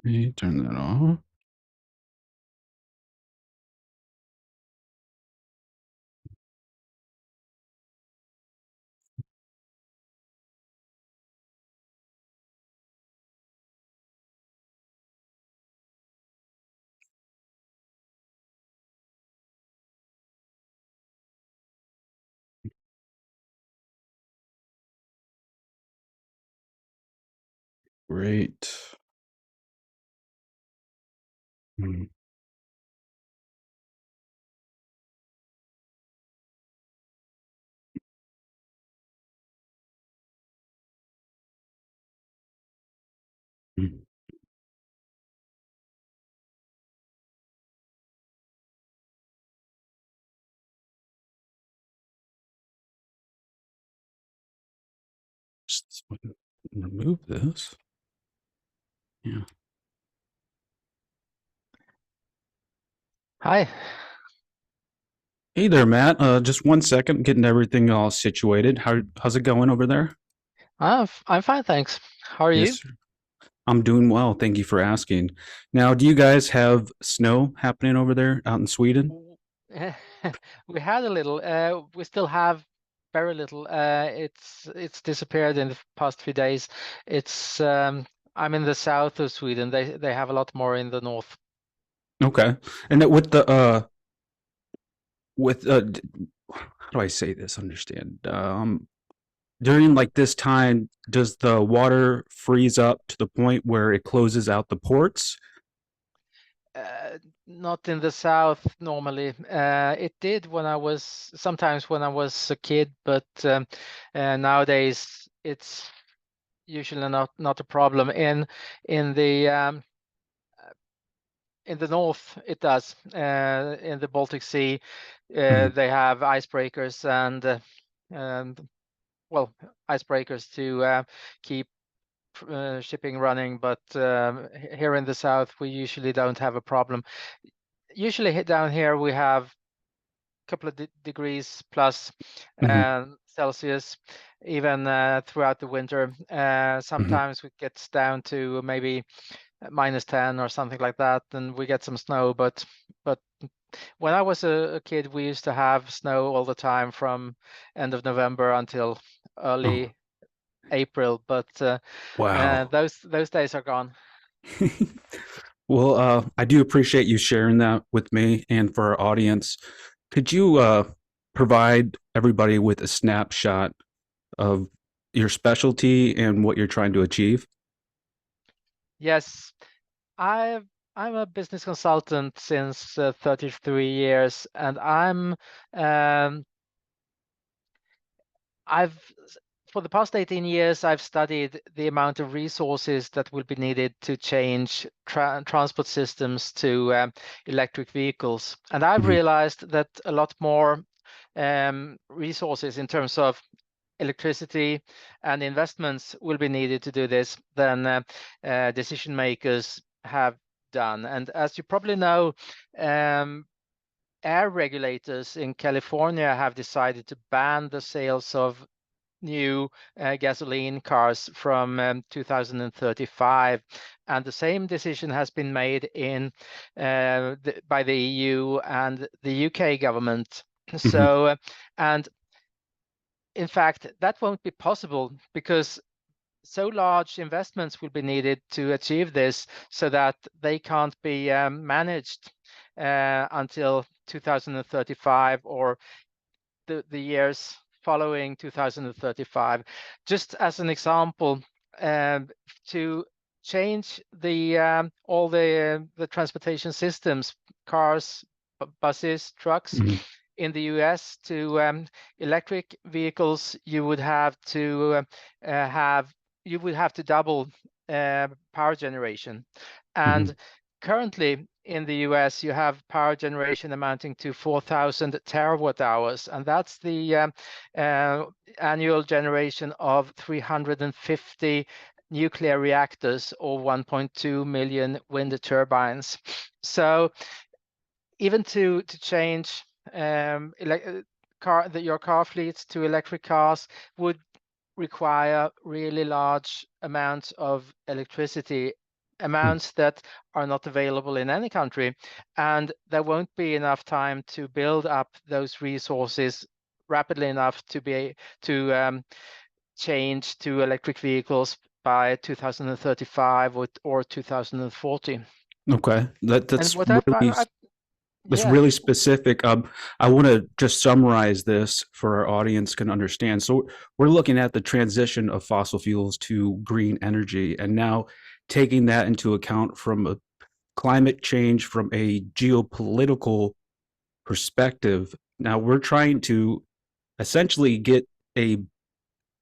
Let me turn that off. Great. Mm, mm, just remove this. Yeah. Hi. Hey there, Matt. Just 1 second, getting everything all situated. How's it going over there? I'm fine, thanks. How are Yes, you? sir. I'm doing well. Thank you for asking. Now, do you guys have snow happening over there out in Sweden? W- We had a little. We still have very little. It's disappeared in the past few days. It's I'm in the south of Sweden. They have a lot more in the north. Okay. And with the with how do I say this? Understand? During like this time, does the water freeze up to the point where it closes out the ports? Not in the south normally. It did when I was sometimes when I was a kid, but nowadays it's usually not a problem. In the In the north, it does. In the Baltic Sea, Mhm, they have icebreakers and well, icebreakers to keep shipping running. But here in the south, we usually don't have a problem. Usually down here, we have a couple of degrees plus mhm, Celsius, even throughout the winter. mhm. Sometimes it gets down to maybe -10 or something like that, and we get some snow. But when I was a kid, we used to have snow all the time from end of November until Oh, early April. But wow. those days are gone. Well, I do appreciate you sharing that with me and for our audience. Could you provide everybody with a snapshot of your specialty and what you're trying to achieve? Yes, I've I'm a business consultant since 33 years, and um, I've for the past 18 years, I've studied the amount of resources that will be needed to change transport systems to electric vehicles. And I've Mhm, realized that a lot more resources in terms of electricity and investments will be needed to do this than decision makers have done. And as you probably know, um, air regulators in California have decided to ban the sales of new gasoline cars from 2035, and the same decision has been made by the EU and the UK government. mhm, So, and in fact, that won't be possible because so large investments will be needed to achieve this, so that they can't be managed until 2035 or the years following 2035. Just as an example, um, to change all the transportation systems, cars, buses, trucks mhm, in the US to electric vehicles, you would have to double power generation. mhm, And currently in the US, you have power generation amounting to 4,000 terawatt hours, and that's the uh, annual generation of 350 nuclear reactors or 1.2 million wind turbines. So even to change your car fleets to electric cars would require really large amounts of electricity, amounts that are not available in any country, and there won't be enough time to build up those resources rapidly enough to be to change to electric vehicles by 2035 or 2040. Okay, And that's what really that's yeah, really specific. I want to just summarize this for our audience can understand. So we're looking at the transition of fossil fuels to green energy, and now taking that into account from a climate change, from a geopolitical perspective. Now we're trying to essentially get a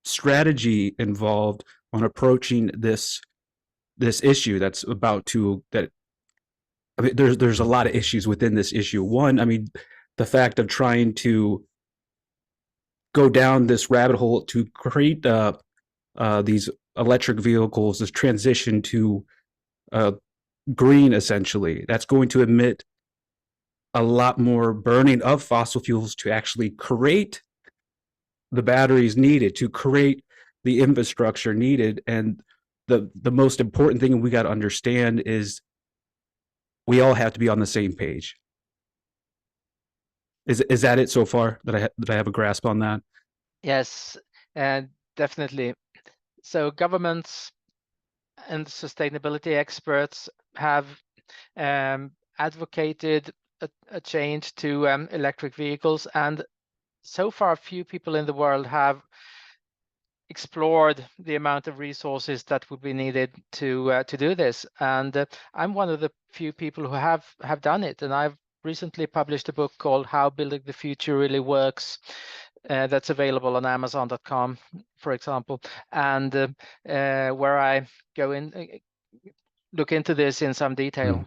strategy involved on approaching this issue that's about to that I mean, there's a lot of issues within this issue. One, I mean, the fact of trying to go down this rabbit hole to create these electric vehicles, this transition to uh, green, essentially, that's going to emit a lot more burning of fossil fuels to actually create the batteries needed, to create the infrastructure needed. And the most important thing we got to understand is we all have to be on the same page. Is that it so far? That I have a grasp on that? yes, and definitely. So governments and sustainability experts have advocated a change to electric vehicles, and so far few people in the world have explored the amount of resources that would be needed to do this. And I'm one of the few people who have done it, and I've recently published a book called How Building the Future Really Works. That's available on Amazon.com, for example, and where I go in, look into this in some detail.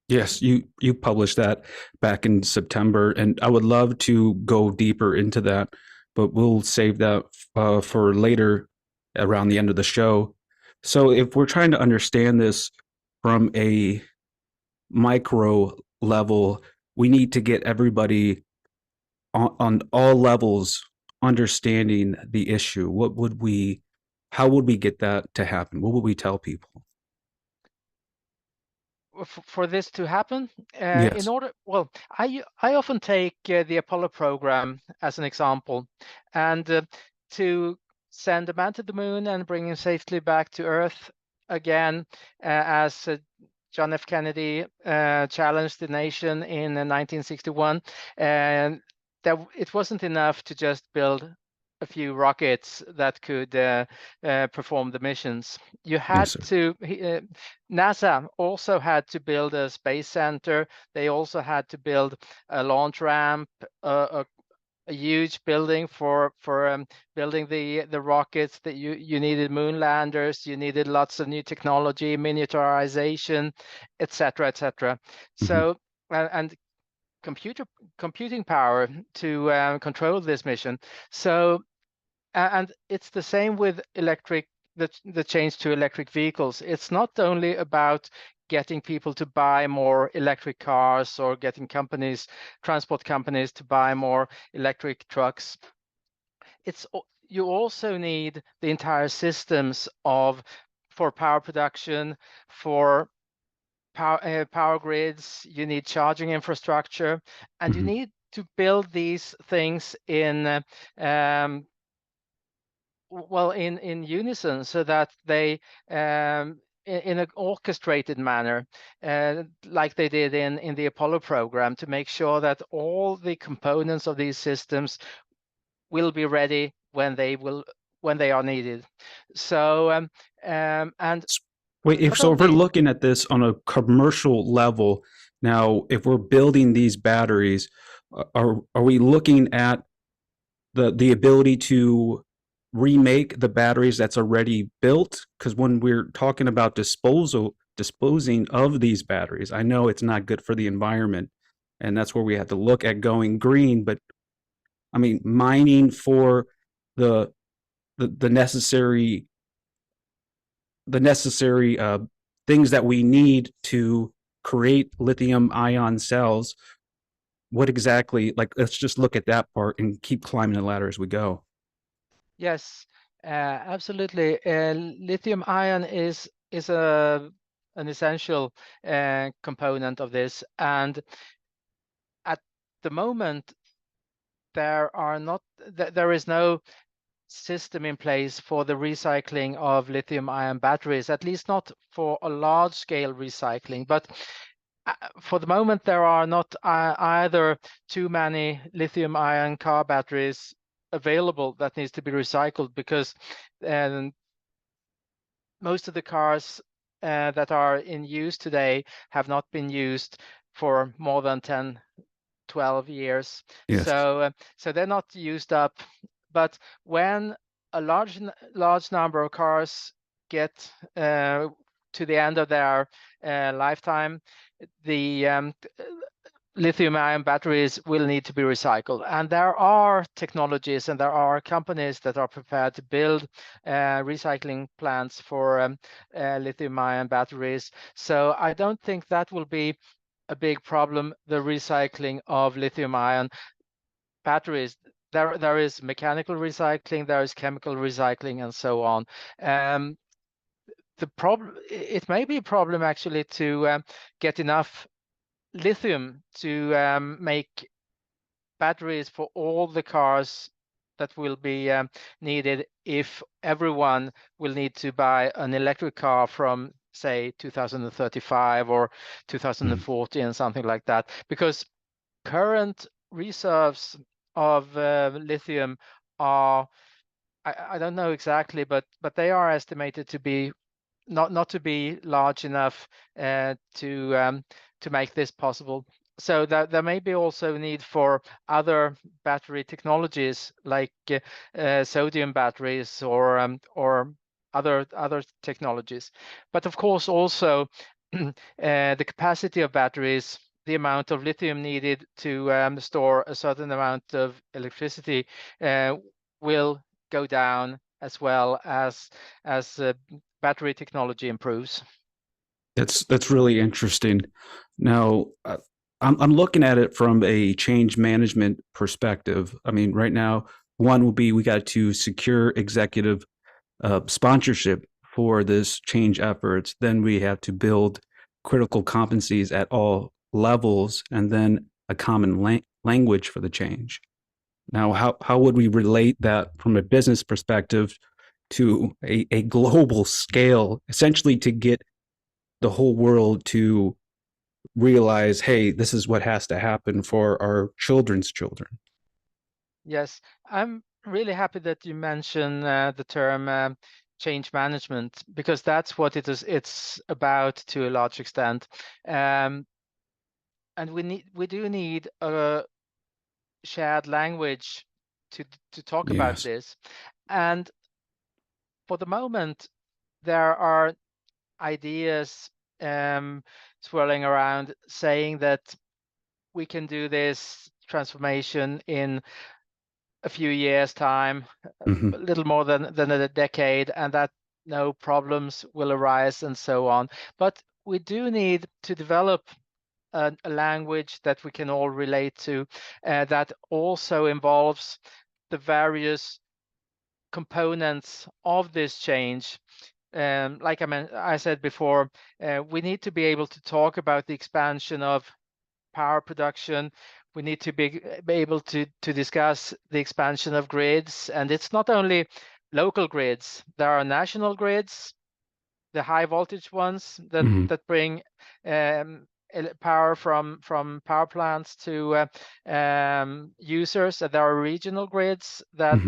Yes, you published that back in September, and I would love to go deeper into that, but we'll save that for later around the end of the show. So, if we're trying to understand this from a micro level, we need to get everybody on all levels understanding the issue. How would we get that to happen? What would we tell people? For this to happen, in Yes. order, well, I often take the Apollo program as an example, and to send a man to the moon and bring him safely back to Earth again, as John F. Kennedy challenged the nation in 1961, and that it wasn't enough to just build a few rockets that could perform the missions. You had Yes, sir. to, NASA also had to build a space center. They also had to build a launch ramp, a huge building for building the rockets. That you needed moon landers. You needed lots of new technology, miniaturization, etc., etc. Mhm. So and computing power to control this mission. So and it's the same with the change to electric vehicles. It's not only about getting people to buy more electric cars or getting transport companies to buy more electric trucks. You also need the entire systems for power production, for power grids. You need charging infrastructure, and you Mhm. need to build these things in unison, so that they in an orchestrated manner, like they did in the Apollo program, to make sure that all the components of these systems will be ready when they are needed. So and Wait, if not so, if we're only looking at this on a commercial level, now, if we're building these batteries, are we looking at the ability to remake the batteries that's already built? Because when we're talking about disposing of these batteries, I know it's not good for the environment, and that's where we have to look at going green. But I mean, mining for the the necessary things that we need to create lithium ion cells. What exactly, like, let's just look at that part and keep climbing the ladder as we go. yes, absolutely. Lithium ion is a an essential component of this. And at the moment, there is no system in place for the recycling of lithium-ion batteries, at least not for a large-scale recycling. But for the moment, there are not either too many lithium-ion car batteries available that needs to be recycled, because most of the cars that are in use today have not been used for more than 10, 12 years. Yes. So they're not used up. But when a large number of cars get to the end of their lifetime, the lithium-ion batteries will need to be recycled. And there are technologies and there are companies that are prepared to build recycling plants for lithium-ion batteries. So I don't think that will be a big problem, the recycling of lithium-ion batteries. There is mechanical recycling, there is chemical recycling, and so on. It may be a problem actually to get enough lithium to make batteries for all the cars that will be needed if everyone will need to buy an electric car from, say, 2035 or 2040 and something like that. Because current reserves of lithium are, I don't know exactly, but they are estimated to be not to be large enough to make this possible. So that there may be also a need for other battery technologies like sodium batteries or other technologies. But of course also the capacity of batteries, the amount of lithium needed to store a certain amount of electricity will go down as well as battery technology improves. That's really interesting. Now, I'm looking at it from a change management perspective. I mean, right now, one will be we got to secure executive sponsorship for this change efforts. Then we have to build critical competencies at all levels, and then a common language for the change. Now, how would we relate that from a business perspective to a global scale, essentially to get the whole world to realize, hey, this is what has to happen for our children's children? Yes, I'm really happy that you mentioned the term change management, because that's what it's about to a large extent. And we do need a shared language to talk about Yes. this. And for the moment, there are ideas swirling around saying that we can do this transformation in a few years' time, Mm-hmm. a little more than a decade, and that no problems will arise and so on. But we do need to develop a language that we can all relate to, that also involves the various components of this change. Like I said before, we need to be able to talk about the expansion of power production. We need to be able to discuss the expansion of grids. And it's not only local grids, there are national grids, the high voltage ones that Mm-hmm. bring power from power plants to users. There are regional grids that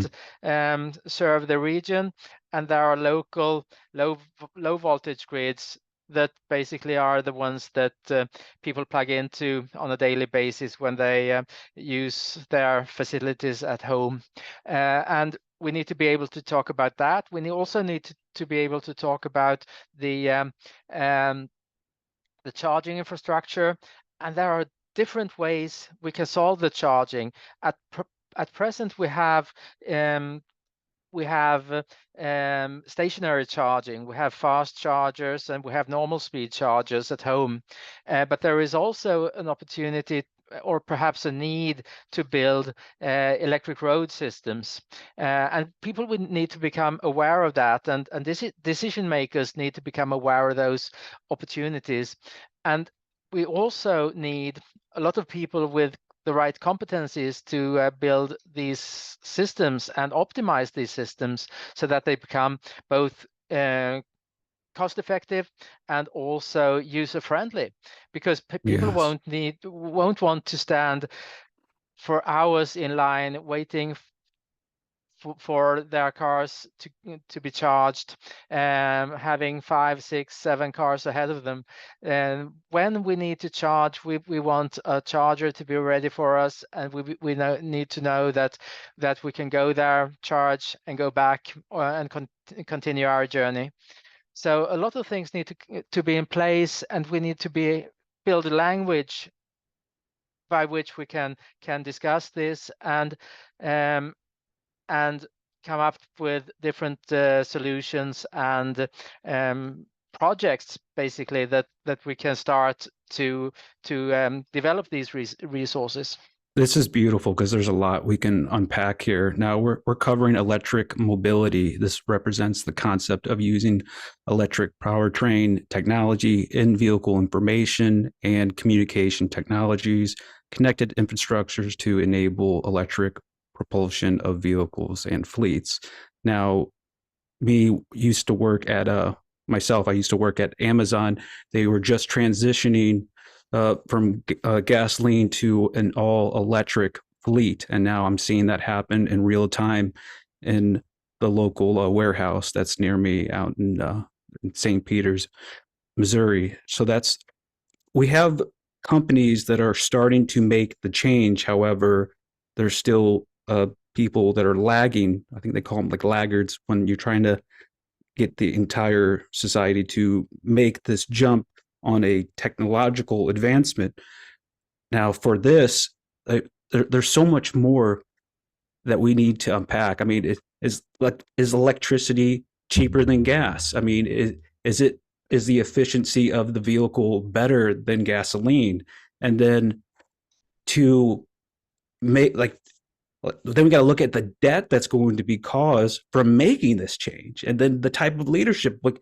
Mm-hmm. serve the region, and there are local low voltage grids that basically are the ones that people plug into on a daily basis when they use their facilities at home. And we need to be able to talk about that. We also need to be able to talk about the charging infrastructure, and there are different ways we can solve the charging. At present, we have stationary charging, we have fast chargers, and we have normal speed chargers at home. But there is also an opportunity or perhaps a need to build electric road systems. And people would need to become aware of that, and decision makers need to become aware of those opportunities. And we also need a lot of people with the right competencies to build these systems and optimize these systems so that they become both cost effective and also user friendly, because people Yes. won't want to stand for hours in line waiting for their cars to be charged, having 5, 6, 7 cars ahead of them. And when we need to charge, we want a charger to be ready for us, and we need to know that we can go there, charge, and go back, and continue our journey. So a lot of things need to be in place, and we need to build a language by which we can discuss this, and come up with different solutions and projects, basically, that we can start to develop these resources. This is beautiful because there's a lot we can unpack here. Now we're covering electric mobility. This represents the concept of using electric powertrain technology, in-vehicle information, and communication technologies, connected infrastructures to enable electric propulsion of vehicles and fleets. Now, me used to work at myself. I used to work at Amazon. They were just transitioning from gasoline to an all electric fleet. And now I'm seeing that happen in real time in the local warehouse that's near me out in St. Peters, Missouri. So we have companies that are starting to make the change. However, there's still people that are lagging. I think they call them like laggards when you're trying to get the entire society to make this jump on a technological advancement. Now, for this, there's so much more that we need to unpack. I mean, is electricity cheaper than gas? I mean, is the efficiency of the vehicle better than gasoline? And then to make then we got to look at the debt that's going to be caused from making this change, and then the type of leadership, like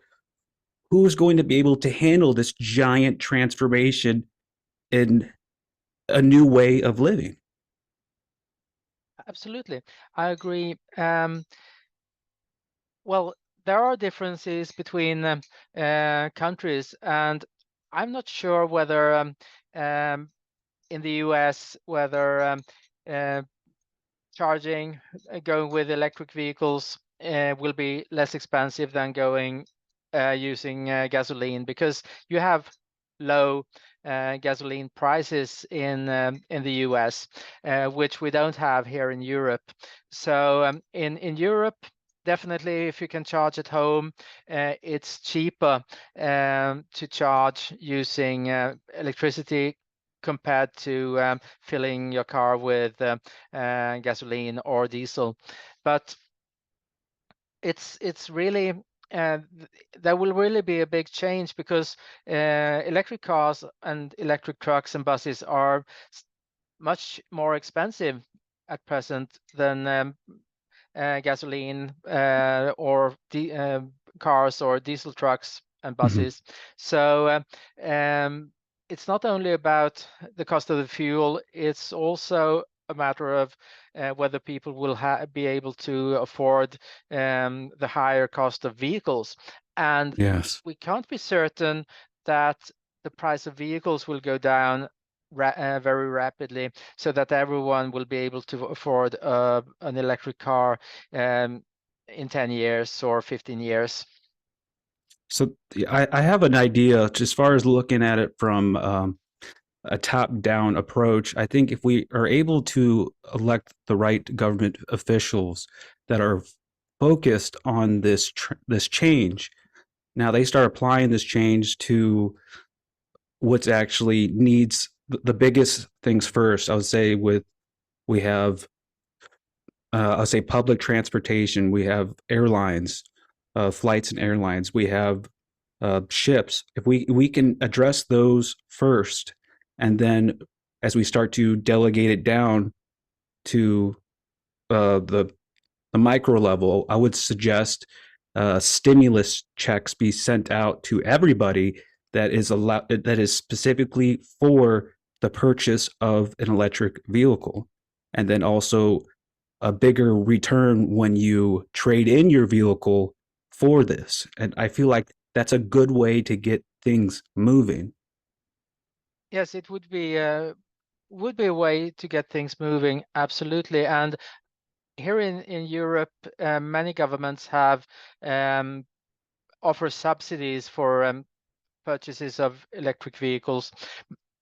who's going to be able to handle this giant transformation in a new way of living. Absolutely, I agree. Well, there are differences between countries, and I'm not sure whether in the US, whether charging, going with electric vehicles will be less expensive than going using gasoline, because you have low gasoline prices in the US, which we don't have here in Europe. So in Europe, definitely, if you can charge at home, it's cheaper to charge using electricity compared to filling your car with gasoline or diesel. But it's really there will really be a big change, because electric cars and electric trucks and buses are much more expensive at present than gasoline or cars or diesel trucks and buses. Mm-hmm. So it's not only about the cost of the fuel, it's also a matter of whether people will be able to afford the higher cost of vehicles. And yes, we can't be certain that the price of vehicles will go down very rapidly, so that everyone will be able to afford an electric car in 10 years or 15 years. So I have an idea as far as looking at it from a top-down approach. I think if we are able to elect the right government officials that are focused on this change, now they start applying this change to what's actually needs the biggest things first. I would say we have I'll say public transportation, we have airlines, flights and airlines, we have ships. If we can address those first, and then as we start to delegate it down to the micro level, I would suggest stimulus checks be sent out to everybody that is specifically for the purchase of an electric vehicle, and then also a bigger return when you trade in your vehicle for this. And I feel like that's a good way to get things moving. Yes, it would be a way to get things moving, absolutely. And here in Europe, many governments have offer subsidies for purchases of electric vehicles.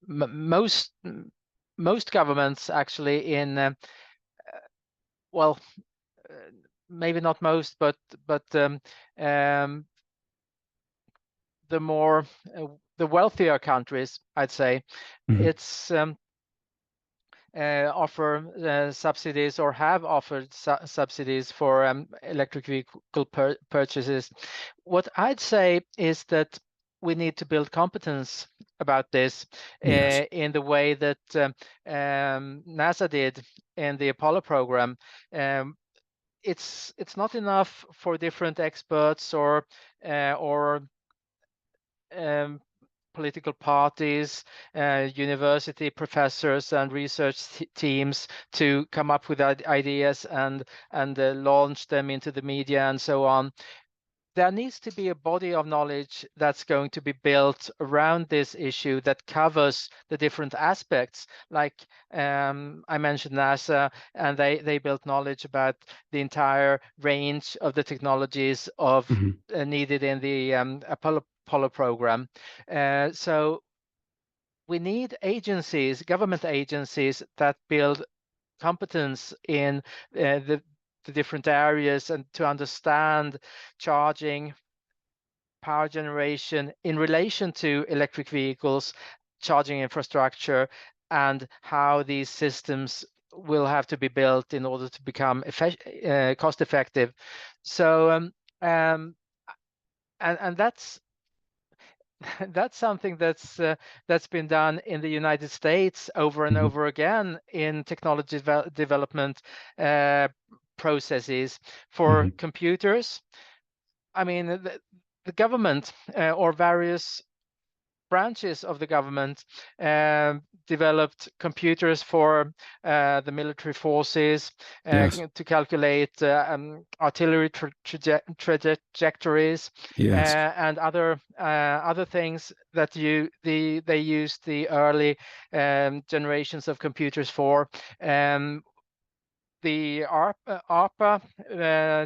Most governments actually well, maybe not most, but the more the wealthier countries, I'd say, Mhm. it's offer subsidies or have offered subsidies for electric vehicle purchases. What I'd say is that we need to build competence about this Yes. in the way that NASA did in the Apollo program. It's not enough for different experts or um, political parties, university professors, and research teams to come up with ideas and launch them into the media and so on. There needs to be a body of knowledge that's going to be built around this issue that covers the different aspects. Like I mentioned NASA, and they built knowledge about the entire range of the technologies of Mhm. needed in the Apollo program. So we need agencies, government agencies, that build competence in the different areas and to understand charging, power generation in relation to electric vehicles, charging infrastructure, and how these systems will have to be built in order to become cost effective. So and that's something that's been done in the United States over and Mhm. over again in technology development processes for Mhm. computers. I mean, the government or various branches of the government developed computers for the military forces Yes. to calculate artillery trajectories Yes. and other things that they used the early generations of computers for. The ARPA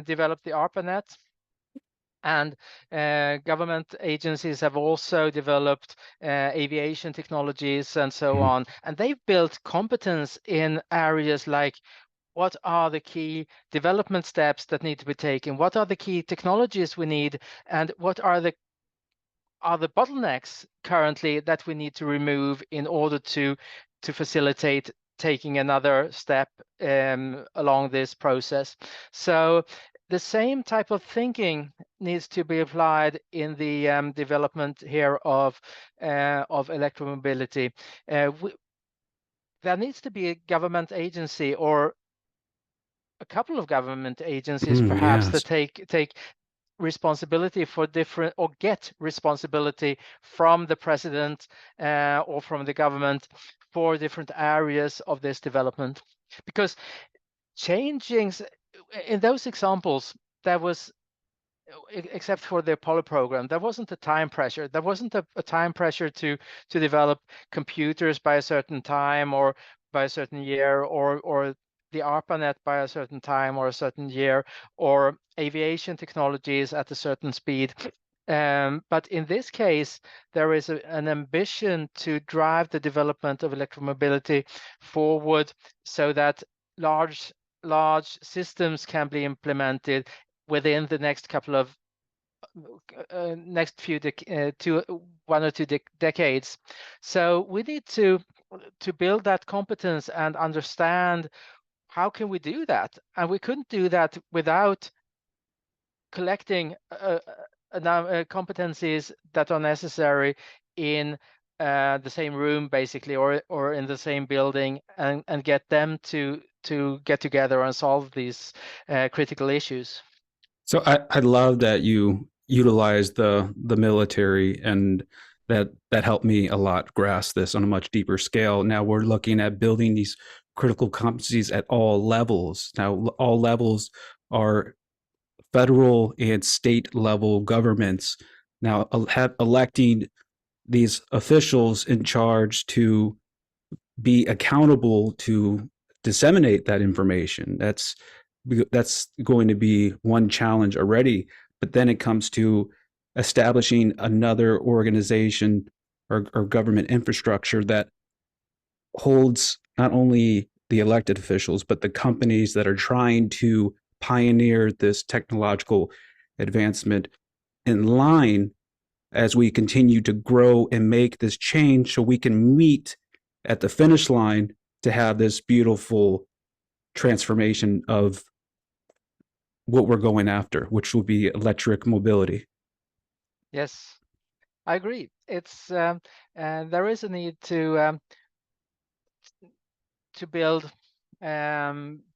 developed the ARPANET, and government agencies have also developed aviation technologies and so Mhm. on. And they've built competence in areas like what are the key development steps that need to be taken? What are the key technologies we need? And what are the bottlenecks currently that we need to remove in order to facilitate taking another step along this process? So the same type of thinking needs to be applied in the development here of electromobility. There needs to be a government agency or a couple of government agencies Mm, perhaps that yes. take responsibility for different, or get responsibility from the president or from the government for different areas of this development. Because changing in those examples, there was, except for the Apollo program, there wasn't a time pressure. There wasn't a time pressure to develop computers by a certain time or by a certain year, or the ARPANET by a certain time or a certain year, or aviation technologies at a certain speed. But in this case, there is an ambition to drive the development of electromobility forward so that large systems can be implemented within the next couple of next few one or two decades. So we need to build that competence and understand how can we do that, and we couldn't do that without collecting competencies that are necessary in the same room basically, or in the same building, and get them to get together and solve these critical issues. So I love that you utilize the military, and that helped me a lot grasp this on a much deeper scale. Now we're looking at building these critical competencies at all levels. Now all levels are federal and state level governments now have electing these officials in charge to be accountable to disseminate that information. That's going to be one challenge already. But then it comes to establishing another organization or government infrastructure that holds not only the elected officials, but the companies that are trying to pioneer this technological advancement in line as we continue to grow and make this change so we can meet at the finish line to have this beautiful transformation of what we're going after, which will be electric mobility. Yes, I agree. It's there is a need to build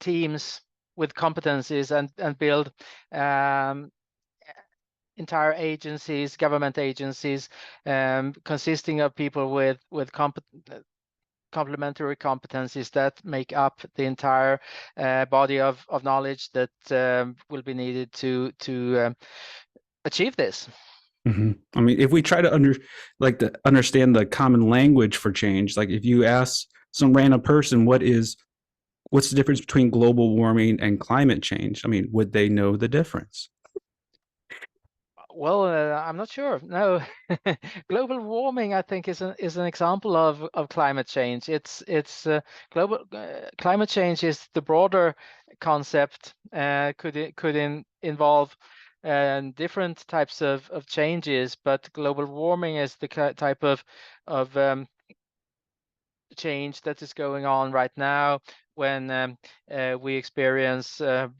teams with competencies, and build entire agencies, government agencies, consisting of people with complementary competencies that make up the entire body of knowledge that will be needed to achieve this. Mm-hmm. I mean, if we try to understand the common language for change, like if you ask some random person what's the difference between global warming and climate change, I mean, would they know the difference? Well, I'm not sure. No, global warming, I think, is an example of climate change. It's global climate change is the broader concept. Could involve different types of changes, but global warming is the type of change that is going on right now when we experience an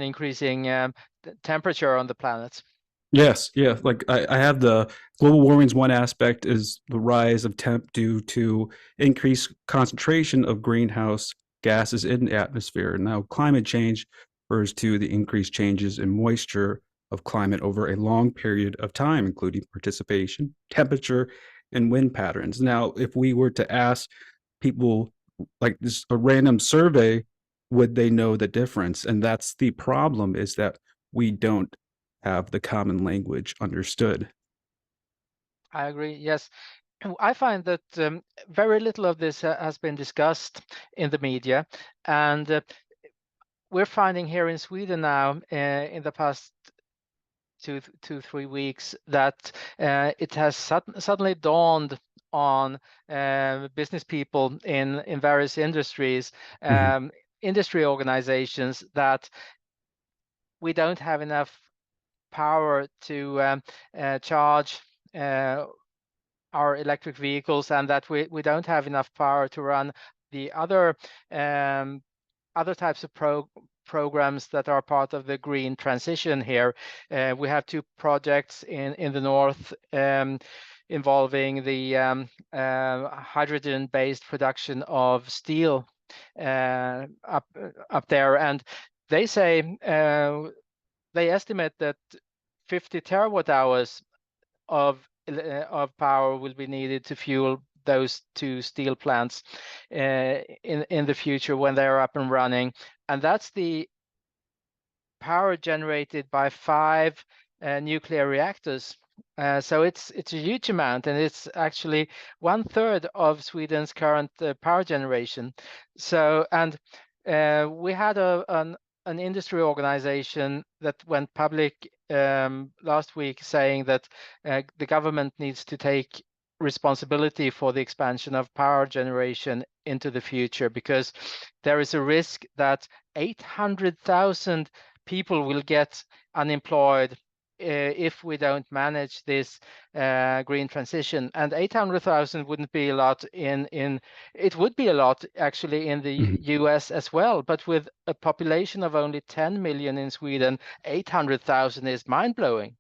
increasing temperature on the planet. Yes, yeah. Like I have the global warming's one aspect is the rise of temp due to increased concentration of greenhouse gases in the atmosphere. Now, climate change refers to the increased changes in moisture of climate over a long period of time, including participation, temperature, and wind patterns. Now, if we were to ask people like this a random survey, would they know the difference? And that's the problem, is that we don't have the common language understood. I agree. Yes. I find that very little of this has been discussed in the media, and we're finding here in Sweden now, in the past 3 weeks, that it has suddenly dawned on business people in various industries, Mm-hmm. industry organizations, that we don't have enough power to charge our electric vehicles, and that we don't have enough power to run the other types of programs that are part of the green transition here. We have 2 projects in the north involving the hydrogen-based production of steel up there, and they say they estimate that 50 terawatt hours of power will be needed to fuel those 2 steel plants in the future when they are up and running, and that's the power generated by 5 nuclear reactors. So it's a huge amount, and it's actually 1/3 of Sweden's current power generation. So, and we had an industry organization that went public last week, saying that the government needs to take responsibility for the expansion of power generation into the future, because there is a risk that 800,000 people will get unemployed if we don't manage this green transition. And 800,000 wouldn't be a lot it would be a lot actually in the Mm-hmm. US as well, but with a population of only 10 million in Sweden, 800,000 is mind-blowing.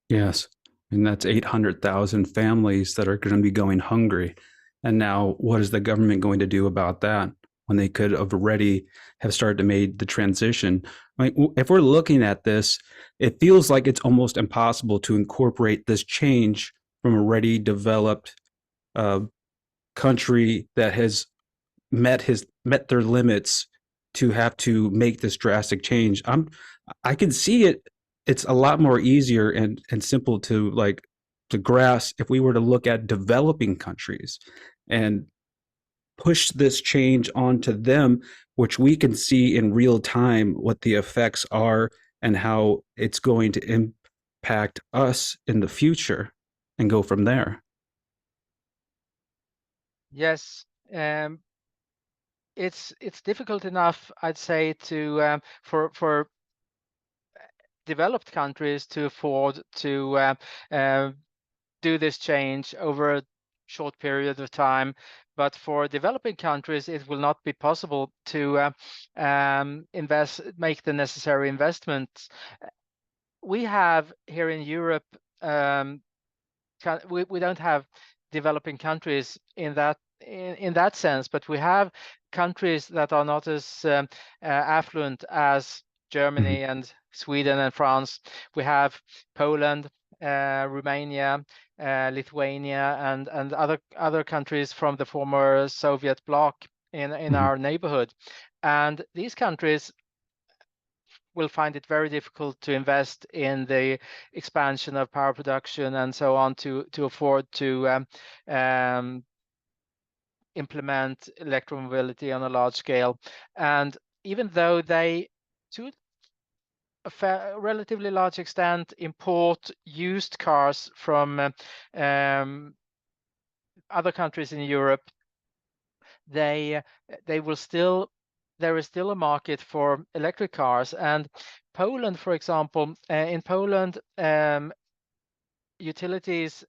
Yes. And that's 800,000 families that are going to be going hungry. And now, what is the government going to do about that when they could have already have started to make the transition? I mean, if we're looking at this, it feels like it's almost impossible to incorporate this change from a already developed uh, country that has met their limits to have to make this drastic change. I can see it. It's a lot more easier and simple to to grasp if we were to look at developing countries and push this change onto them, which we can see in real time what the effects are and how it's going to impact us in the future and go from there. Yes, it's difficult enough, I'd say, to for developed countries to afford to do this change over a short period of time. But for developing countries, it will not be possible to make the necessary investments. We have here in Europe, we don't have developing countries in that sense, but we have countries that are not as affluent as Mhm. Germany and Sweden and France. We have Poland, Romania, Lithuania, and other countries from the former Soviet bloc in Mhm. our neighborhood. And these countries will find it very difficult to invest in the expansion of power production and so on to afford to implement electromobility on a large scale. And even though they, to a relatively large extent, import used cars from other countries in Europe, they will still there is still a market for electric cars. And Poland, for example, in Poland, utilities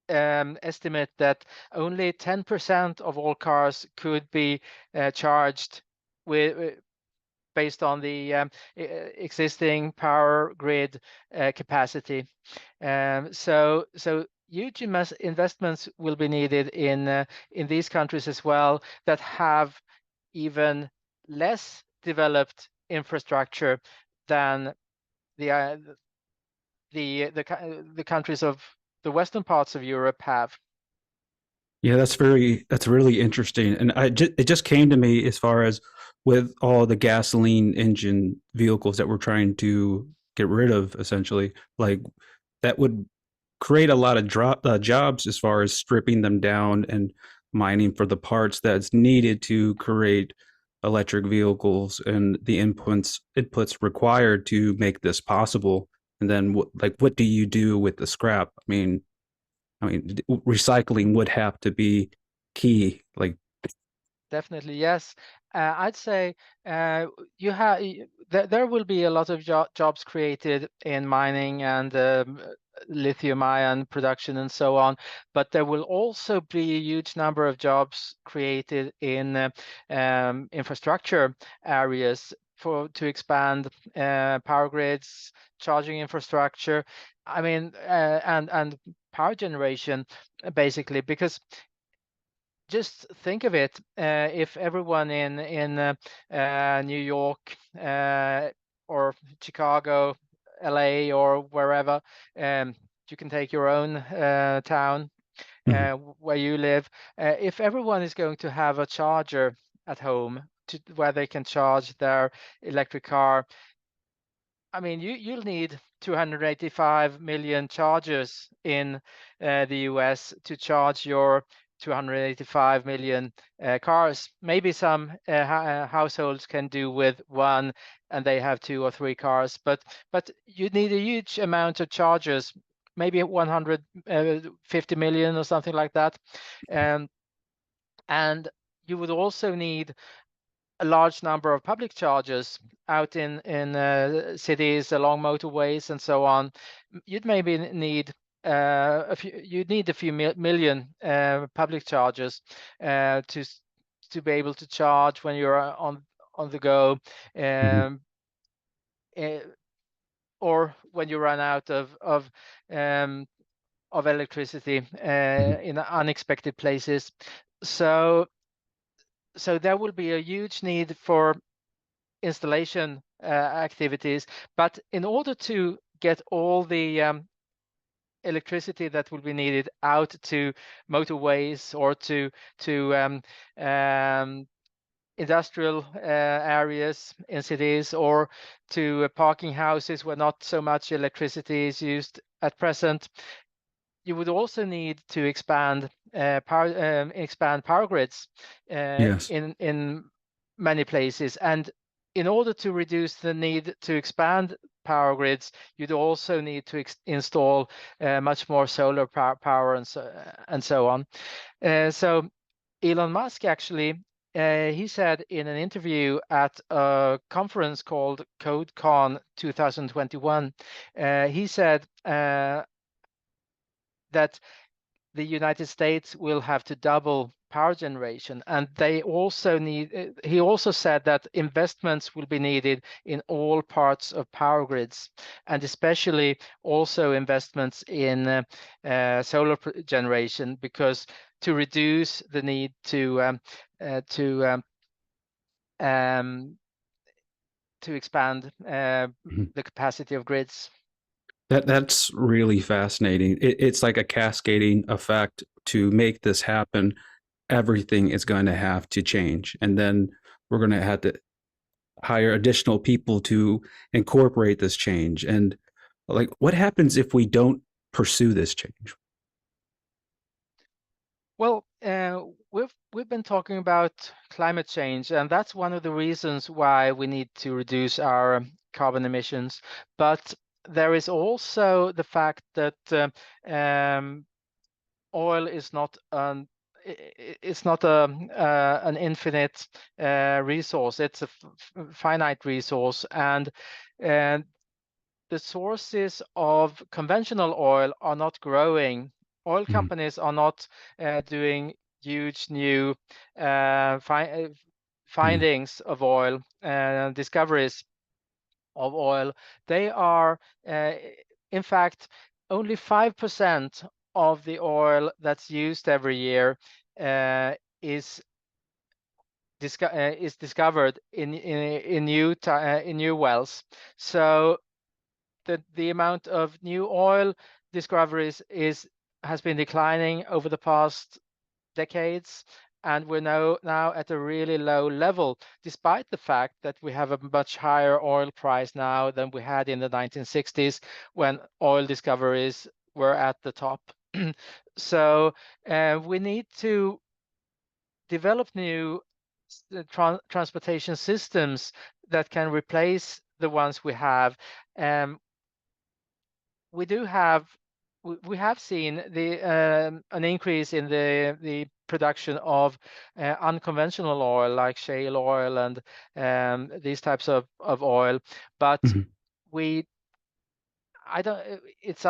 estimate that only 10% of all cars could be charged with based on the existing power grid capacity. So huge investments will be needed in these countries as well, that have even less developed infrastructure than the the countries of the western parts of Europe have. Yeah, that's really interesting, and it just came to me as far as with all the gasoline engine vehicles that we're trying to get rid of, essentially, like that would create a lot of jobs as far as stripping them down and mining for the parts that's needed to create electric vehicles and the inputs required to make this possible. And then what do you do with the scrap? I mean, recycling would have to be key. Like, Definitely, yes. I'd say there will be a lot of jobs created in mining and lithium ion production and so on, but there will also be a huge number of jobs created in infrastructure areas to expand power grids, charging infrastructure. I mean, and power generation, basically, because just think of it, if everyone in New York or Chicago, LA, or wherever, you can take your own town mhm. where you live. If everyone is going to have a charger at home where they can charge their electric car, I mean, you'll need 285 million chargers in the US to charge your 285 million cars. Maybe some households can do with one, and they have 2 or 3 cars, but you need a huge amount of chargers, maybe 150 million or something like that. Um, and you would also need a large number of public chargers out in cities, along motorways, and so on. You'd maybe need a few million public chargers to be able to charge when you're on the go, Mhm. um, eh, or when you run out of of electricity Mhm. in unexpected places. So there will be a huge need for installation activities, but in order to get all the electricity that will be needed out to motorways or to industrial areas in cities, or to parking houses where not so much electricity is used at present, you would also need to expand power grids Yes. in many places. And in order to reduce the need to expand power grids, you'd also need to install much more solar power and so on. So Elon Musk actually, he said in an interview at a conference called CodeCon 2021, he said that the United States will have to double power generation, and they also need. He also said that investments will be needed in all parts of power grids, and especially also investments in solar generation, because to reduce the need to um, to expand Mhm. the capacity of grids. That's really fascinating. It's like a cascading effect. To make this happen, everything is going to have to change, and then we're going to have to hire additional people to incorporate this change. And like, what happens if we don't pursue this change? Well, we've been talking about climate change, and that's one of the reasons why we need to reduce our carbon emissions. But there is also the fact that oil is not it's not an infinite resource. It's a finite resource, and the sources of conventional oil are not growing. Oil Mhm. companies are not doing huge new Yeah. findings of oil, discoveries of oil. They are, in fact, only 5% of the oil that's used every year uh, is is discovered in new wells. So the amount of new oil discoveries has been declining over the past decades, and we're now at a really low level, despite the fact that we have a much higher oil price now than we had in the 1960s, when oil discoveries were at the top. So we need to develop new transportation systems that can replace the ones we have. Um, we do have we have seen an increase in the production of unconventional oil, like shale oil and these types of oil, but Mhm. we I don't it's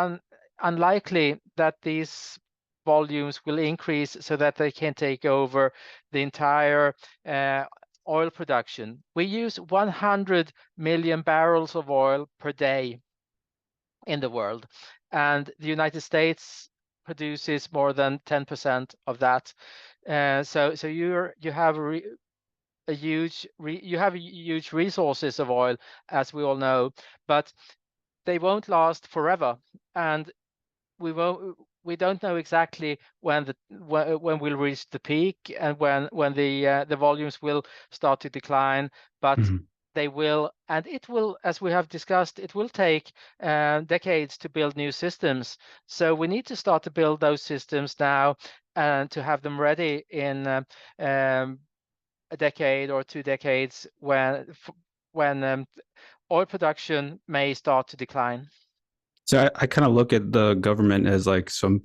unlikely that these volumes will increase so that they can take over the entire uh, oil production. We use 100 million barrels of oil per day in the world, and the United States produces more than 10% of that. So you have huge resources of oil, as we all know, but they won't last forever, and we won't we don't know exactly when we'll reach the peak, and when the volumes will start to decline, but Mhm. they will, and it will, as we have discussed, it will take decades to build new systems. So we need to start to build those systems now, and to have them ready in a decade or 2 decades, when oil production may start to decline. So I kind of look at the government as like some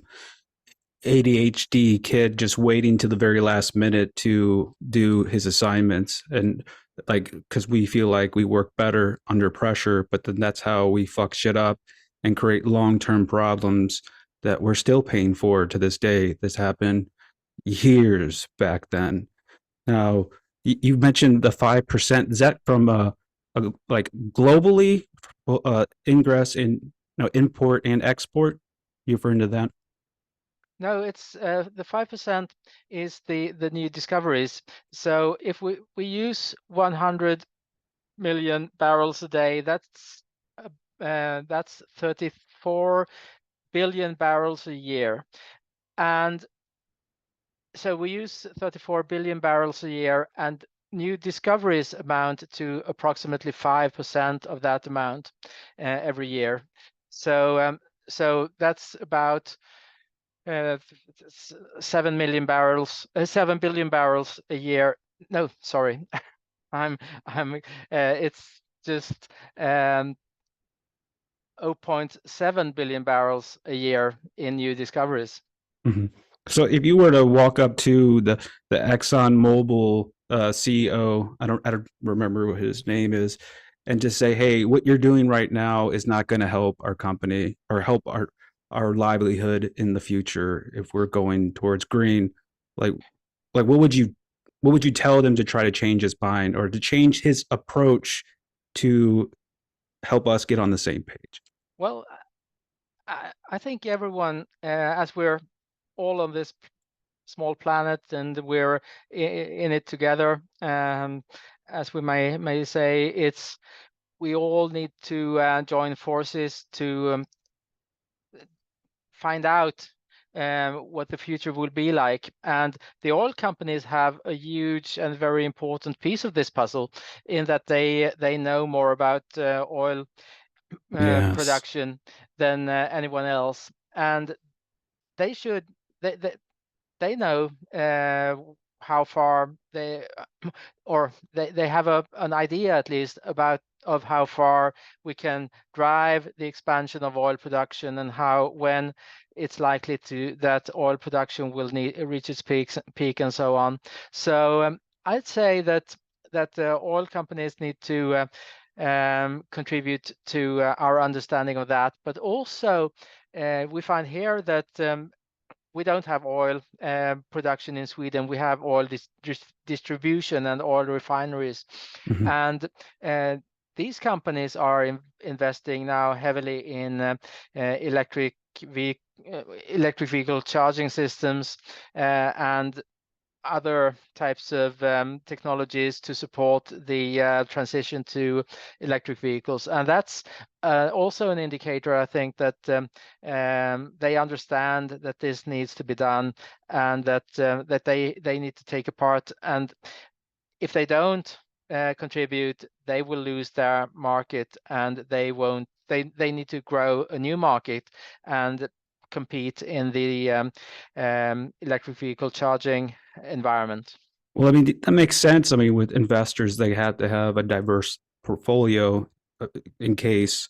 ADHD kid just waiting to the very last minute to do his assignments. And like, because we feel like we work better under pressure, but then that's how we fuck shit up and create long-term problems that we're still paying for to this day. This happened years back then. Now, you mentioned the 5%. Is that from like globally ingress in, import and export? You referring to that? No, it's the 5% is the new discoveries. So if we use 100 million barrels a day, that's 34 billion barrels a year. And so we use 34 billion barrels a year, and new discoveries amount to approximately 5% of that amount every year. So that's about 7 billion barrels a year. No, sorry, I'm it's just 0.7 billion barrels a year in new discoveries. Mhm. So if you were to walk up to the Exxon Mobil CEO, I don't remember what his name is, and just say, "Hey, what you're doing right now is not going to help our company or help our livelihood in the future if we're going towards green." Like like what would you tell them to try to change his mind or to change his approach to help us get on the same page? Well, I think everyone, as we're all on this small planet and we're in it together, as we may say, we all need to join forces to find out what the future will be like. And the oil companies have a huge and very important piece of this puzzle in that they know more about oil Yes. production than anyone else, and they should they know how far they or they have an idea at least about of how far we can drive the expansion of oil production and how when it's likely to that oil production will reach its peak and so on. So I'd say that oil companies need to contribute to our understanding of that, but also we find here that we don't have oil production in Sweden. We have oil distribution and oil refineries. Mhm. And these companies are investing now heavily in electric vehicle charging systems and other types of technologies to support the transition to electric vehicles. And that's also an indicator, I think, that they understand that this needs to be done and that they need to take a part. And if they don't contribute, they will lose their market and they won't. They need to grow a new market and compete in the electric vehicle charging environment. Well, I mean, that makes sense. I mean, with investors, they have to have a diverse portfolio in case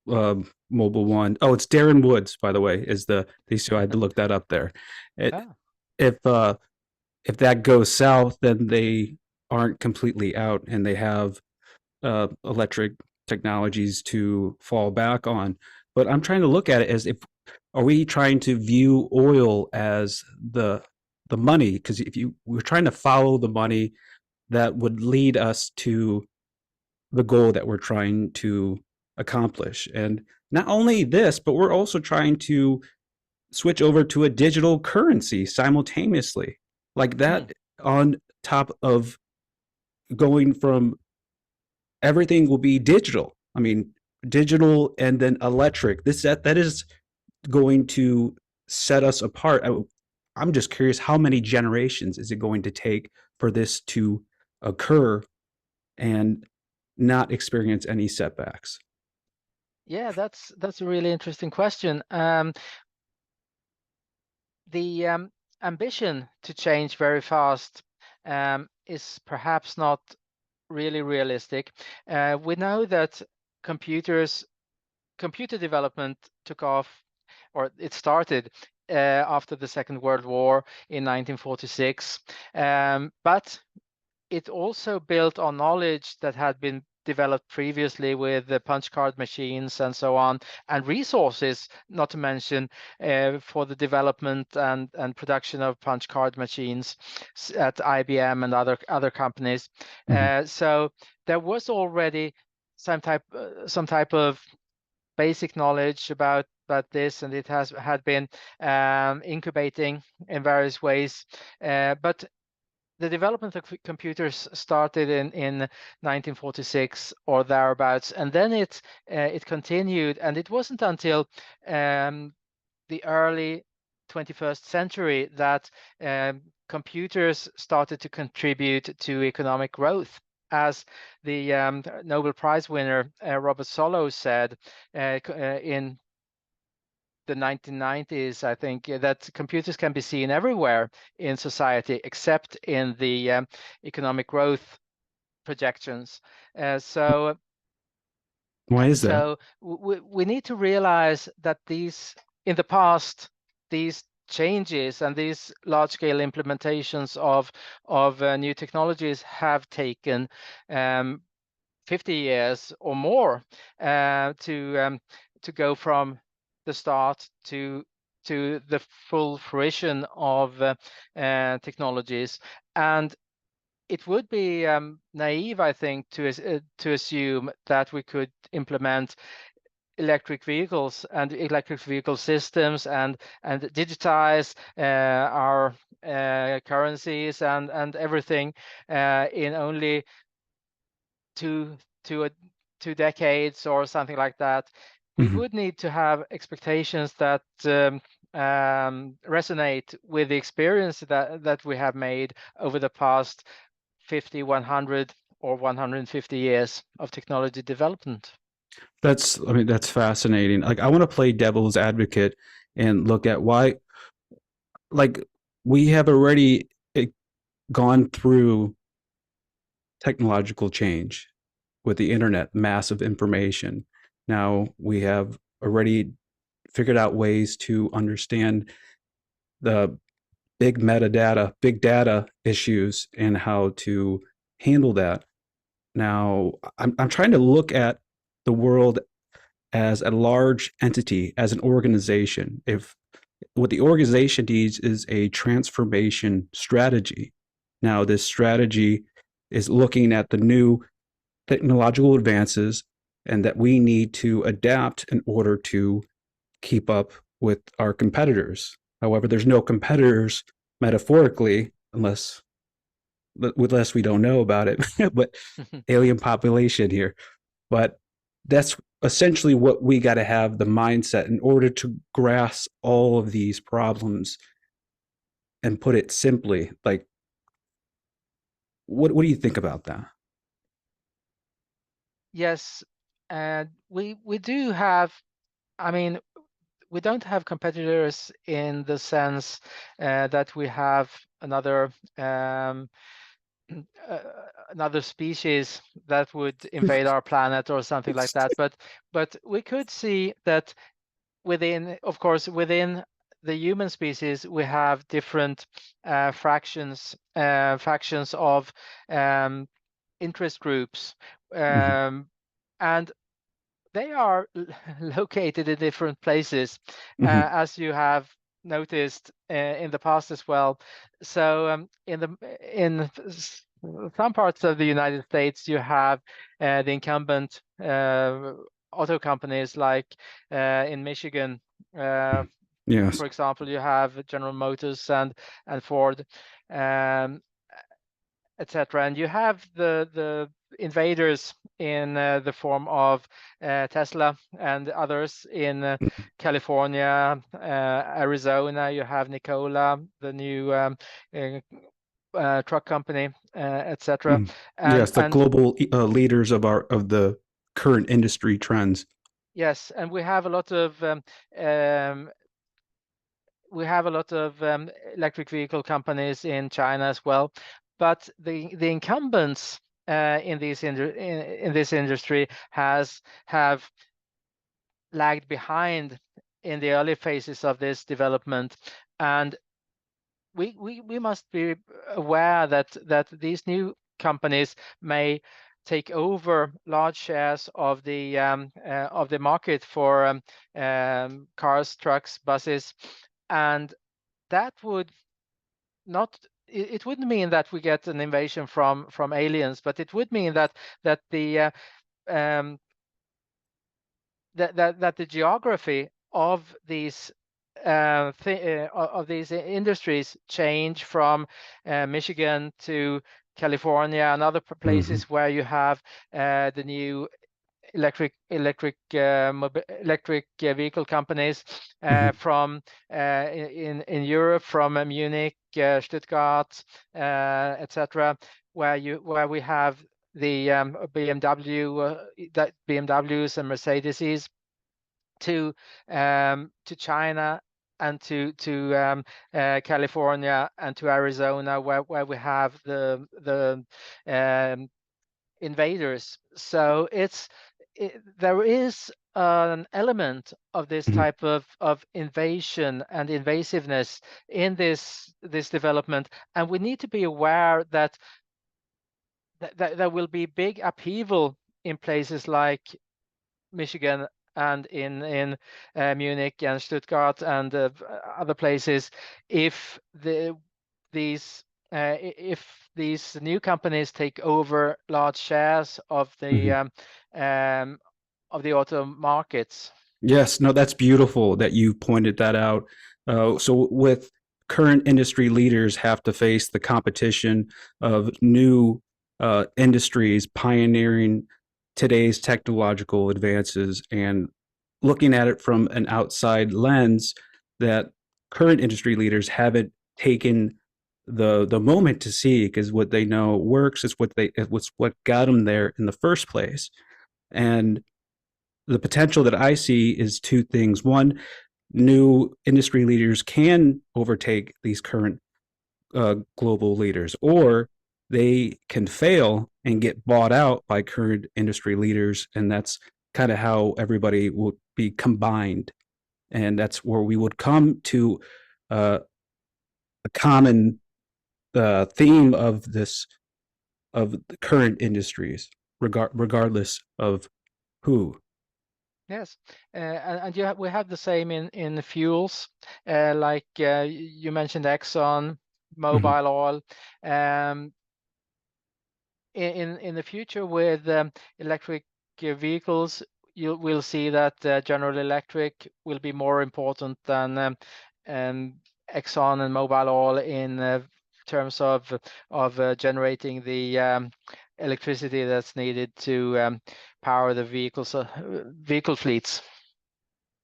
Mobile One. Oh, it's Darren Woods, by the way, is the so I had to look that up there. It, Ah, if uh, if that goes south, then they aren't completely out, and they have electric technologies to fall back on. But I'm trying to look at it as if are we trying to view oil as the money? Because if you we're trying to follow the money, that would lead us to the goal that we're trying to accomplish. And not only this, but we're also trying to switch over to a digital currency simultaneously. Like hmm. that on top of going from everything will be digital. I mean, digital and then electric. That is going to set us apart. I'm just curious how many generations is it going to take for this to occur and not experience any setbacks? Yeah, that's a really interesting question. The ambition to change very fast is perhaps not really realistic. We know that computer development took off, or it started after the Second World War in 1946, but it also built on knowledge that had been developed previously with the punch card machines and so on, and resources, not to mention for the development and production of punch card machines at IBM and other companies. Mhm. So there was already some type of basic knowledge about this, and it had been incubating in various ways. But the development of computers started in 1946 or thereabouts, and then it continued, and it wasn't until the early 21st century that computers started to contribute to economic growth. As the Nobel Prize winner Robert Solow said in the 1990s, I think, that computers can be seen everywhere in society except in the economic growth projections. So Why is that? we need to realize that in the past, these changes and these large-scale implementations of new technologies have taken 50 years or more to go from the start to the full fruition of technologies. And it would be naive, I think, to assume that we could implement electric vehicles and electric vehicle systems and digitize our currencies and everything in only two decades or something like that. We Mhm. would need to have expectations that resonate with the experience that we have made over the past 50, 100, or 150 years of technology development. I mean, that's fascinating. Like, I want to play devil's advocate and look at why, like, we have already gone through technological change with the internet, massive information. Now we have already figured out ways to understand the big data issues and how to handle that. Now, I'm trying to look at the world as a large entity, as an organization. If what the organization needs is a transformation strategy. Now, this strategy is looking at the new technological advances and that we need to adapt in order to keep up with our competitors. However, there's no competitors metaphorically, unless we don't know about it, but alien population here. But that's essentially what we got to have the mindset in order to grasp all of these problems and put it simply. Like, what do you think about that? Yes, and we do have, I mean, we don't have competitors in the sense that we have another another species that would invade our planet or something like that. But we could see that of course, within the human species, we have different factions of interest groups, Mhm. and they are located in different places, Mhm. as you have noticed in the past as well. So in some parts of the United States, you have the incumbent auto companies, like in Michigan, Yes. for example, you have General Motors and Ford, um, etc. And you have the invaders in the form of Tesla and others in California, Arizona. You have Nikola, the new truck company, etc. Mhm. And Yes, the global leaders of the current industry trends. yes, and we have a lot of um, electric vehicle companies in China as well, but the incumbents in this industry have lagged behind in the early phases of this development, and we must be aware that these new companies may take over large shares of the market for cars, trucks, buses, and that would not it wouldn't mean that we get an invasion from aliens, but it would mean that the that the geography of these of these industries change from Michigan to California and other Hmm. places where you have the new electric vehicle companies Hmm. from in Europe, from Munich, Stuttgart, etc., where we have the BMW, that BMWs and Mercedeses to China and to California and to Arizona, where we have the invaders. So there is an element of this Hmm. type of invasion and invasiveness in this development, and we need to be aware that there will be big upheaval in places like Michigan and in Munich and Stuttgart and other places if these if these new companies take over large shares Hmm. of the auto markets. Yes, no, that's beautiful that you pointed that out. So, with current industry leaders have to face the competition of new industries pioneering today's technological advances and looking at it from an outside lens that current industry leaders haven't taken the moment to see because what they know works is what got them there in the first place. And the potential that I see is two things. One, new industry leaders can overtake these current global leaders, or they can fail and get bought out by current industry leaders. And that's kind of how everybody will be combined. And that's where we would come to a common theme of this, of the current industries, regardless of who. Yes, and we have the same in the fuels, like you mentioned Exxon, Mhm. Mobil Oil. Um, in the future with electric vehicles, you will see that General Electric will be more important than Exxon and Mobil Oil in terms of generating the electricity that's needed to power the vehicle fleets.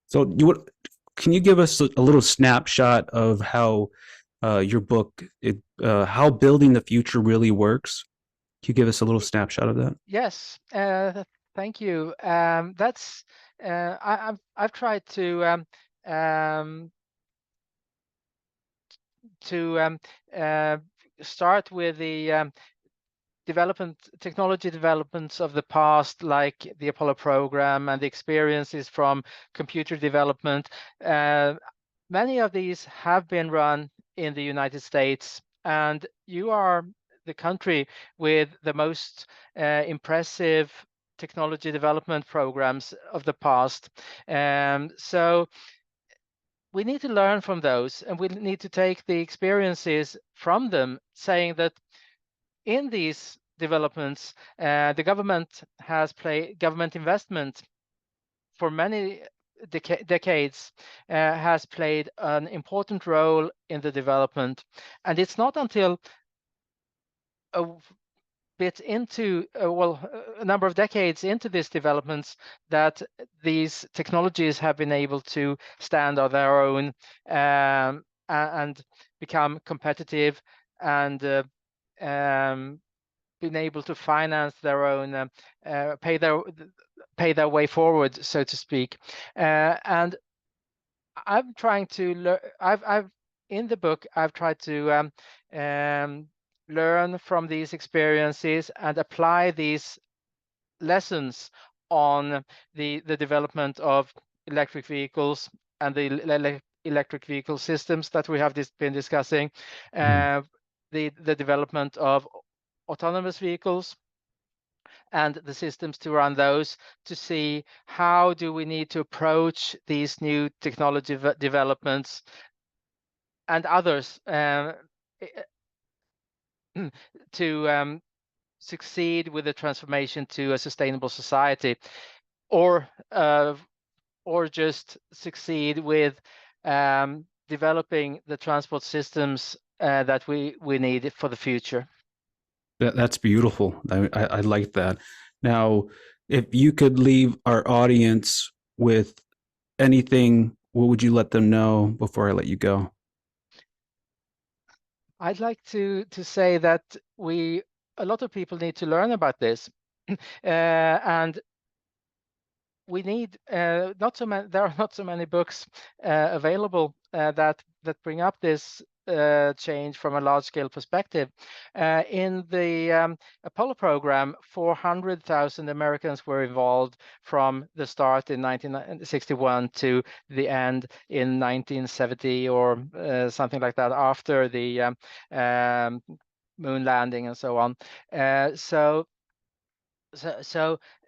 So can you give us a little snapshot of how your book, how building the future really works? Can you give us a little snapshot of that? Yes, thank you. That's I've tried um, to uh, start with the technology developments of the past, like the Apollo program and the experiences from computer development. Many of these have been run in the United States, and you are the country with the most impressive technology development programs of the past. So we need to learn from those, and we need to take the experiences from them, saying that in these developments, the government investment for many decades has played an important role in the development. And it's not until a bit into, a number of decades into these developments that these technologies have been able to stand on their own and become competitive and um, been able to finance their own, pay their way forward, so to speak. And I'm trying to learn. I've in the book I've tried to learn from these experiences and apply these lessons on the development of electric vehicles and the electric vehicle systems that we have been discussing, Mhm. uh, the development of autonomous vehicles and the systems to run those, to see how do we need to approach these new technology developments and others to succeed with the transformation to a sustainable society, or or just succeed with developing the transport systems that we need for the future. That's beautiful. I like that. Now, if you could leave our audience with anything, what would you let them know before I let you go? I'd like to say that a lot of people need to learn about this, and we need not so many. There are not so many books available that bring up this change from a large scale perspective. In the Apollo program, 400,000 Americans were involved from the start in 1961 to the end in 1970 or something like that, after the moon landing and so on. So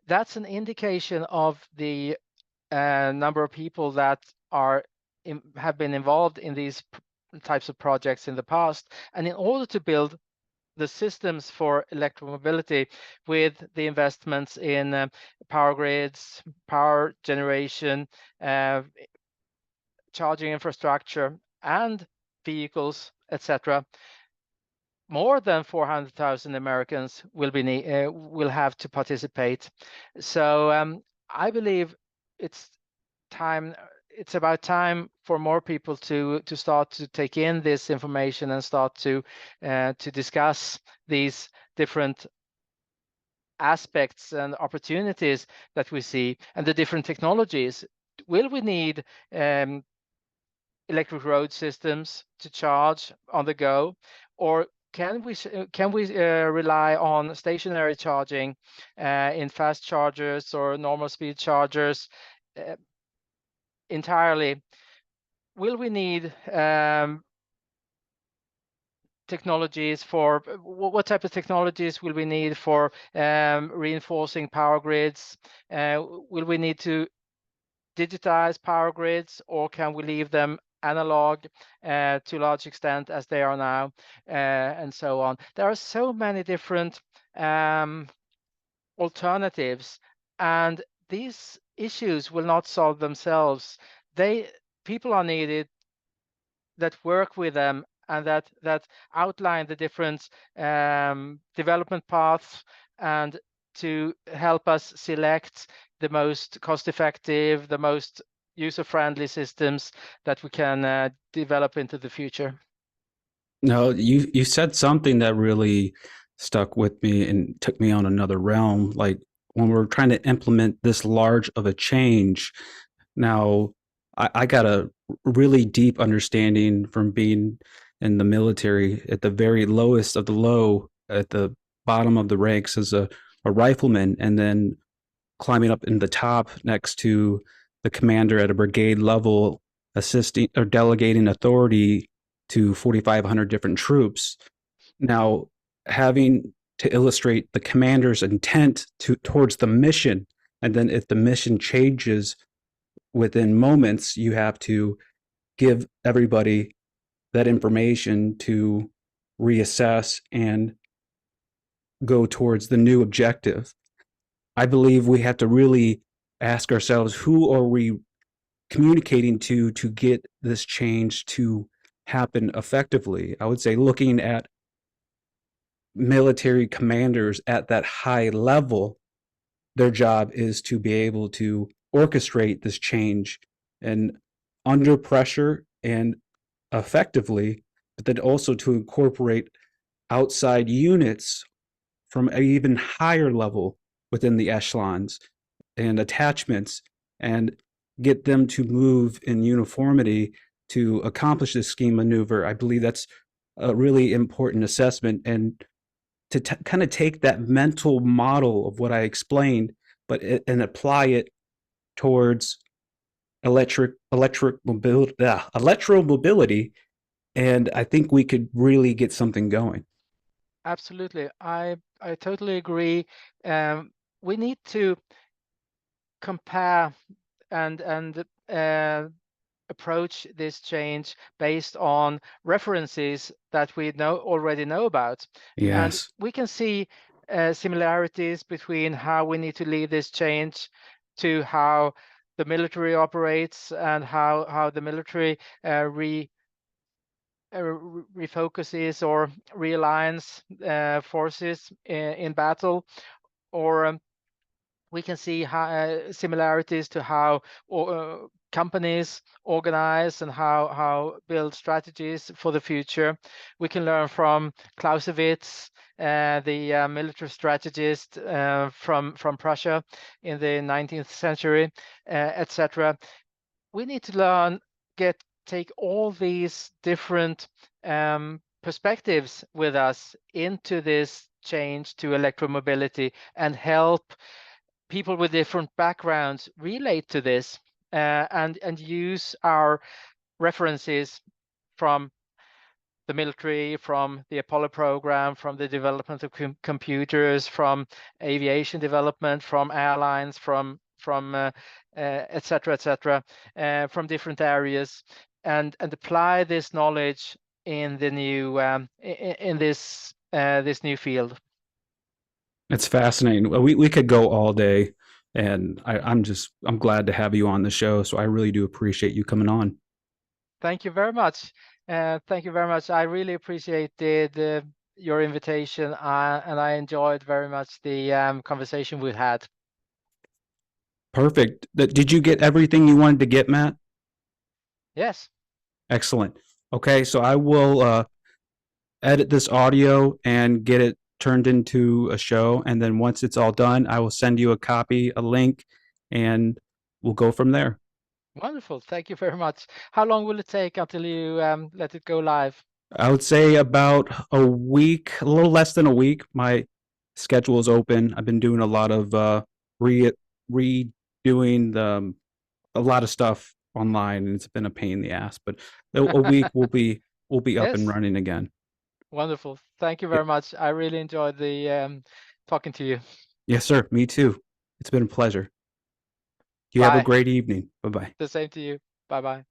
that's an indication of the number of people that have been involved in these types of projects in the past. And in order to build the systems for electromobility with the investments in power grids, power generation, charging infrastructure, and vehicles, etc., more than 400,000 Americans will have to participate. So I believe it's about time for more people to start to take in this information and start to discuss these different aspects and opportunities that we see and the different technologies. Will we need electric road systems to charge on the go, or can we rely on stationary charging in fast chargers or normal speed chargers entirely? Will we need technologies for what type of technologies will we need for reinforcing power grids? Will we need to digitize power grids, or can we leave them analog to a large extent as they are now, and so on? There are so many different alternatives, and these issues will not solve themselves. People are needed that work with them and that outline the different development paths, and to help us select the most cost-effective, the most user-friendly systems that we can develop into the future. No, you said something that really stuck with me and took me on another realm. Like when we're trying to implement this large of a change, now I got a really deep understanding from being in the military at the very lowest of the low, at the bottom of the ranks as a rifleman, and then climbing up in the top next to the commander at a brigade level, assisting or delegating authority to 4,500 different troops. Now, having to illustrate the commander's intent towards the mission, and then if the mission changes within moments, you have to give everybody that information to reassess and go towards the new objective. I believe we have to really ask ourselves, who are we communicating to get this change to happen effectively? I would say looking at military commanders at that high level, their job is to be able to orchestrate this change and under pressure and effectively, but then also to incorporate outside units from an even higher level within the echelons and attachments, and get them to move in uniformity to accomplish this scheme maneuver. I believe that's a really important assessment, and to kind of take that mental model of what I explained, but and apply it towards electromobility, and I think we could really get something going. Absolutely, I totally agree. We need to compare and approach this change based on references that we already know about. And Yes. we can see similarities between how we need to lead this change to how the military operates and how the military refocuses or realigns forces in battle, or we can see similarities to how companies organize and how build strategies for the future. We can learn from Clausewitz, the military strategist from Prussia in the 19th century, etc. We need to learn, take all these different perspectives with us into this change to electromobility and help people with different backgrounds relate to this, and use our references from the military, from the Apollo program, from the development of computers, from aviation development, from airlines, from et cetera, from different areas, and apply this knowledge in the new in this new field. It's fascinating. Well, we could go all day, and I'm glad to have you on the show. So I really do appreciate you coming on. Thank you very much. Thank you very much. I really appreciated your invitation, and I enjoyed very much the conversation we had. Perfect. Did you get everything you wanted to get, Matt? Yes. Excellent. Okay, so I will edit this audio and get it turned into a show. And then once it's all done, I will send you a copy, a link, and we'll go from there. Wonderful. Thank you very much. How long will it take until you let it go live? I would say about a week, a little less than a week. My schedule is open. I've been doing a lot of redoing a lot of stuff online, and it's been a pain in the ass. But a week we'll be up and Yes. running again. Wonderful. Thank you very much. I really enjoyed the talking to you. Yes, sir. Me too. It's been a pleasure. You have a great evening. Bye-bye. The same to you. Bye-bye.